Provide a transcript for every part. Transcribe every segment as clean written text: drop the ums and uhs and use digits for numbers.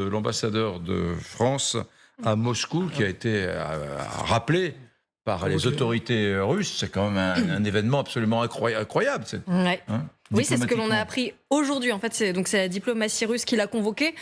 de l'ambassadeur de France à Moscou qui a été rappelé par les autorités russes. C'est quand même un événement absolument incroyable. Ouais. Hein, oui, c'est ce que l'on a appris aujourd'hui. En fait, c'est la diplomatie russe qui l'a convoqué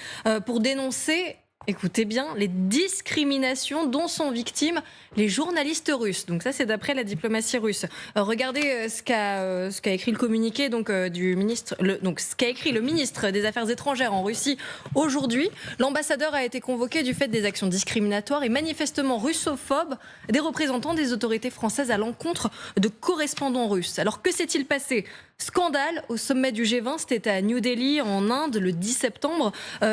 pour dénoncer, écoutez bien, les discriminations dont sont victimes les journalistes russes. Donc ça, c'est d'après la diplomatie russe. Regardez ce qu'a écrit le communiqué du ministre, ce qu'a écrit le ministre des Affaires étrangères en Russie aujourd'hui. L'ambassadeur a été convoqué du fait des actions discriminatoires et manifestement russophobes des représentants des autorités françaises à l'encontre de correspondants russes. Alors que s'est-il passé ? Scandale au sommet du G20, c'était à New Delhi en Inde le 10 septembre.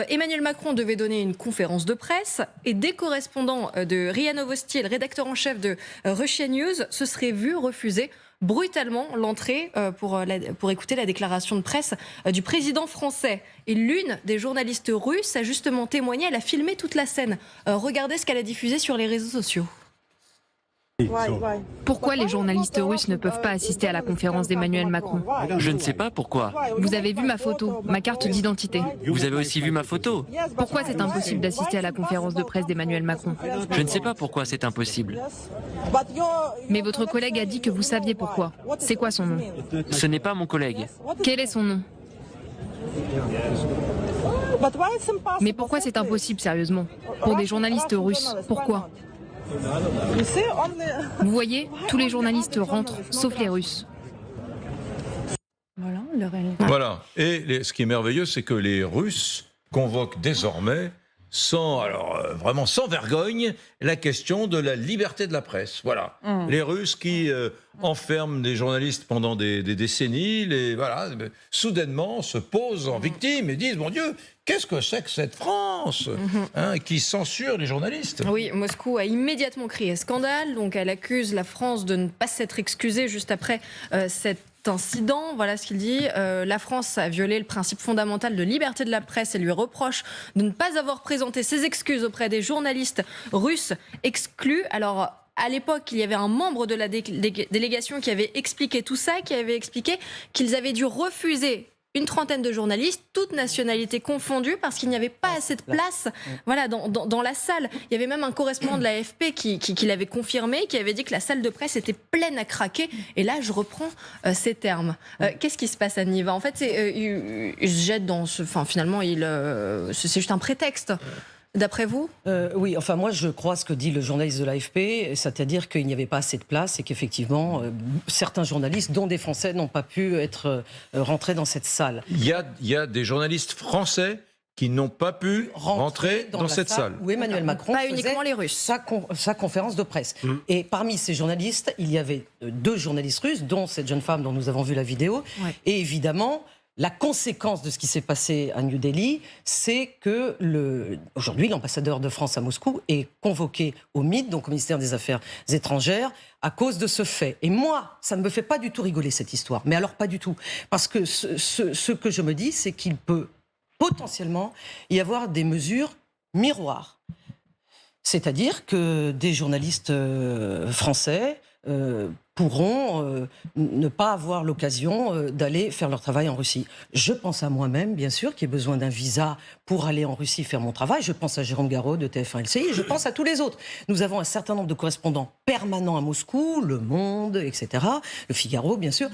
Emmanuel Macron devait donner une conférence de presse et des correspondants de RIA Novosti, le rédacteur en chef de Russia News, se seraient vus refuser brutalement l'entrée pour écouter la déclaration de presse du président français. Et l'une des journalistes russes a justement témoigné, elle a filmé toute la scène. Regardez ce qu'elle a diffusé sur les réseaux sociaux. Pourquoi les journalistes russes ne peuvent pas assister à la conférence d'Emmanuel Macron? Je ne sais pas pourquoi. Vous avez vu ma photo, ma carte d'identité. Vous avez aussi vu ma photo. Pourquoi c'est impossible d'assister à la conférence de presse d'Emmanuel Macron? Je ne sais pas pourquoi c'est impossible. Mais votre collègue a dit que vous saviez pourquoi. C'est quoi son nom? Ce n'est pas mon collègue. Quel est son nom? Mais pourquoi c'est impossible, sérieusement? Pour des journalistes russes, pourquoi? Vous voyez, tous les journalistes rentrent, sauf les Russes. Voilà. Et ce qui est merveilleux, c'est que les Russes convoquent désormais, vraiment sans vergogne, la question de la liberté de la presse. Voilà. Les Russes qui enferment des journalistes pendant des décennies, soudainement se posent en victime et disent, mon Dieu, qu'est-ce que c'est que cette France qui censure les journalistes? Oui, Moscou a immédiatement crié scandale. Donc elle accuse la France de ne pas s'être excusée juste après cet incident. Voilà ce qu'il dit. La France a violé le principe fondamental de liberté de la presse et lui reproche de ne pas avoir présenté ses excuses auprès des journalistes russes exclus. Alors, à l'époque, il y avait un membre de la délégation qui avait expliqué tout ça, qui avait expliqué qu'ils avaient dû refuser une trentaine de journalistes, toutes nationalités confondues, parce qu'il n'y avait pas assez de place dans la salle. Il y avait même un correspondant de l'AFP qui l'avait confirmé, qui avait dit que la salle de presse était pleine à craquer. Et là, je reprends ces termes. Qu'est-ce qui se passe à Niva? En fait, il se jette dans ce... Enfin, finalement, c'est juste un prétexte. D'après vous? Oui, enfin moi je crois ce que dit le journaliste de l'AFP, c'est-à-dire qu'il n'y avait pas assez de place et qu'effectivement certains journalistes, dont des Français, n'ont pas pu être rentrés dans cette salle. Il y a des journalistes français qui n'ont pas pu rentrer dans cette salle. Où Emmanuel Macron pas faisait uniquement les Russes. sa conférence de presse. Et parmi ces journalistes, il y avait 2 journalistes russes, dont cette jeune femme dont nous avons vu la vidéo. Ouais. Et évidemment, la conséquence de ce qui s'est passé à New Delhi, c'est que aujourd'hui, l'ambassadeur de France à Moscou est convoqué au MID, donc au ministère des Affaires étrangères, à cause de ce fait. Et moi, ça ne me fait pas du tout rigoler, cette histoire. Mais alors, pas du tout. Parce que ce que je me dis, c'est qu'il peut potentiellement y avoir des mesures miroirs. C'est-à-dire que des journalistes français pourront ne pas avoir l'occasion d'aller faire leur travail en Russie. Je pense à moi-même, bien sûr, qui ai besoin d'un visa pour aller en Russie faire mon travail. Je pense à Jérôme Garot de TF1 LCI. Je pense à tous les autres. Nous avons un certain nombre de correspondants permanents à Moscou, Le Monde, etc., Le Figaro, bien sûr,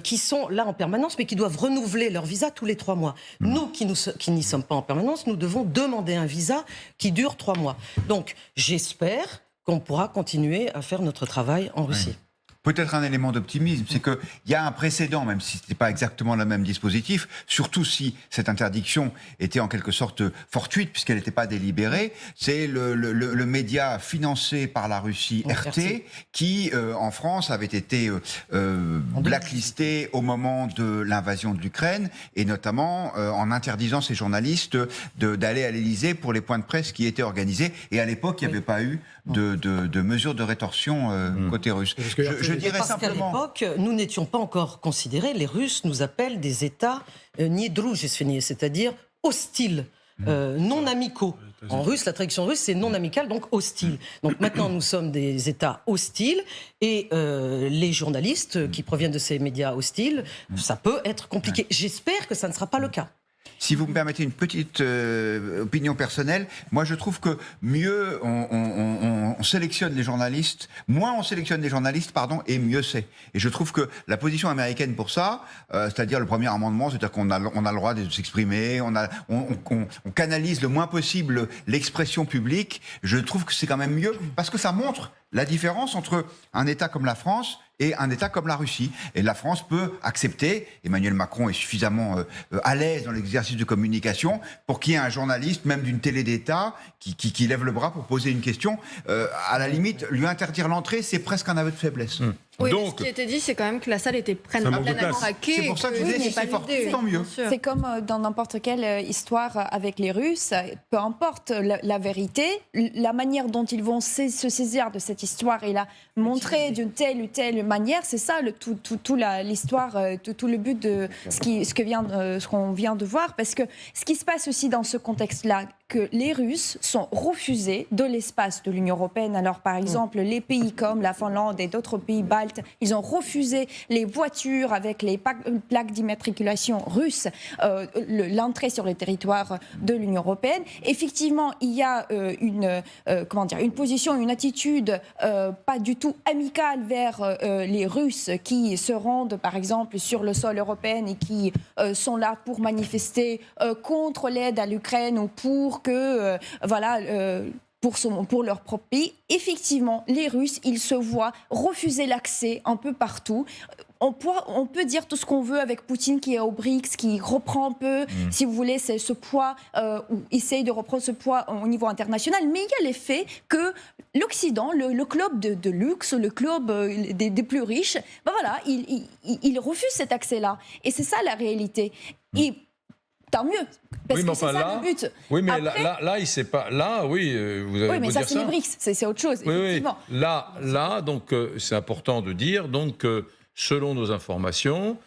qui sont là en permanence, mais qui doivent renouveler leur visa tous les 3 mois. Nous, qui n'y sommes pas en permanence, nous devons demander un visa qui dure 3 mois. Donc, j'espère qu'on pourra continuer à faire notre travail en Russie. Oui. Peut-être un élément d'optimisme, c'est qu'il y a un précédent, même si ce n'était pas exactement le même dispositif, surtout si cette interdiction était en quelque sorte fortuite, puisqu'elle n'était pas délibérée. C'est le média financé par la Russie, RT, qui, en France, avait été blacklisté au moment de l'invasion de l'Ukraine, et notamment en interdisant ces journalistes d'aller à l'Élysée pour les points de presse qui étaient organisés. Et à l'époque, il n'y avait pas eu de mesures de rétorsion côté russe. Je dirais parce simplement... qu'à l'époque, nous n'étions pas encore considérés. Les Russes nous appellent des États niedroujestvennies, c'est-à-dire hostiles, non amicaux. En russe, la traduction russe, c'est non amical, donc hostile. Donc maintenant, nous sommes des États hostiles et les journalistes qui proviennent de ces médias hostiles, ça peut être compliqué. J'espère que ça ne sera pas le cas. Si vous me permettez une petite opinion personnelle, moi je trouve que mieux on sélectionne les journalistes, moins on sélectionne les journalistes, et mieux c'est. Et je trouve que la position américaine pour ça, c'est-à-dire le premier amendement, c'est-à-dire qu'on a le droit de s'exprimer, on canalise le moins possible l'expression publique, je trouve que c'est quand même mieux, parce que ça montre la différence entre un État comme la France et un État comme la Russie. Et la France peut accepter, Emmanuel Macron est suffisamment à l'aise dans l'exercice de communication pour qu'il y ait un journaliste, même d'une télé d'État, qui lève le bras pour poser une question. À la limite, lui interdire l'entrée, c'est presque un aveu de faiblesse. Oui, Donc, mais ce qui était dit, c'est quand même que la salle était pleine manque de à place. craquer. C'est pour ça que je et disais, qu'il si n'est pas c'est fort, l'idée. tant mieux. Bien sûr. C'est comme dans n'importe quelle histoire avec les Russes, peu importe la vérité, la manière dont ils vont se saisir de cette histoire et la montrer d'une telle ou telle manière, c'est ça l'histoire, tout le but de ce qu'on vient de voir. Parce que ce qui se passe aussi dans ce contexte-là, que les Russes sont refusés de l'espace de l'Union européenne. Alors, par exemple, les pays comme la Finlande et d'autres pays baltes, ils ont refusé les voitures avec les plaques d'immatriculation russes, l'entrée sur le territoire de l'Union européenne. Effectivement, il y a une position, une attitude pas du tout amicale vers les Russes qui se rendent, par exemple, sur le sol européen et qui sont là pour manifester contre l'aide à l'Ukraine ou pour que, pour leur propre pays. Effectivement, les Russes, ils se voient refuser l'accès un peu partout. On peut dire tout ce qu'on veut avec Poutine qui est au BRICS, qui reprend un peu, si vous voulez, ce poids, ou essaye de reprendre ce poids au niveau international. Mais il y a l'effet que l'Occident, le club de luxe, le club des plus riches, il refuse cet accès-là. Et c'est ça la réalité. Et tant mieux. Parce oui, mais que c'est ça le but. Oui, mais Après, là, il sait pas. Là, oui, vous avez oui, mais beau ça, dire c'est les BRICS. C'est autre chose, Oui, effectivement. oui. Là, donc, c'est important de dire, donc, selon nos informations,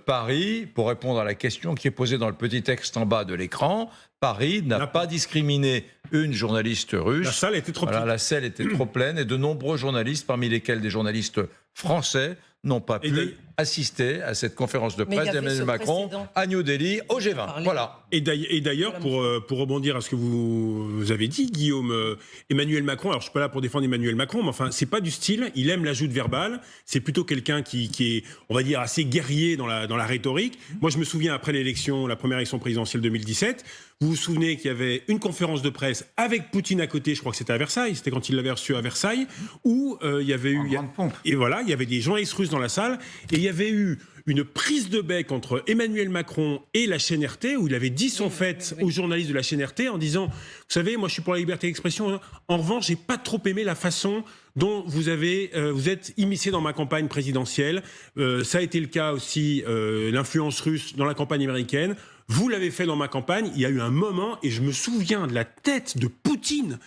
Paris, pour répondre à la question qui est posée dans le petit texte en bas de l'écran, Paris n'a pas discriminé une journaliste russe. La salle était trop pleine. La salle était trop pleine et de nombreux journalistes, parmi lesquels des journalistes français, n'ont pas pu assister à cette conférence de Mais il y presse avait d'Emmanuel ce Macron précédent. à New Delhi, au G20. Voilà. Et d'ailleurs, pour rebondir à ce que vous avez dit, Guillaume, Emmanuel Macron, alors je ne suis pas là pour défendre Emmanuel Macron, mais enfin, c'est pas du style, il aime l'ajout de verbal, c'est plutôt quelqu'un qui est, on va dire, assez guerrier dans la rhétorique. Moi, je me souviens, après la première élection présidentielle 2017, vous vous souvenez qu'il y avait une conférence de presse avec Poutine à côté, je crois que c'était à Versailles, c'était quand il l'avait reçu à Versailles, où il y avait eu... grande pompe. Et voilà, il y avait des journalistes russes dans la salle, et il y avait eu une prise de bec entre Emmanuel Macron et la chaîne RT, où il avait dit son fait aux journalistes de la chaîne RT en disant, vous savez, moi je suis pour la liberté d'expression, en revanche, j'ai pas trop aimé la façon dont vous êtes immiscé dans ma campagne présidentielle. Ça a été le cas aussi, l'influence russe dans la campagne américaine. Vous l'avez fait dans ma campagne. Il y a eu un moment, et je me souviens de la tête de Poutine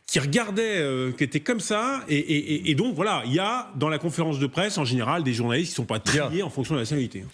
qui regardait, qui était comme ça. Et donc, voilà, il y a dans la conférence de presse, en général, des journalistes qui ne sont pas triés en fonction de la nationalité.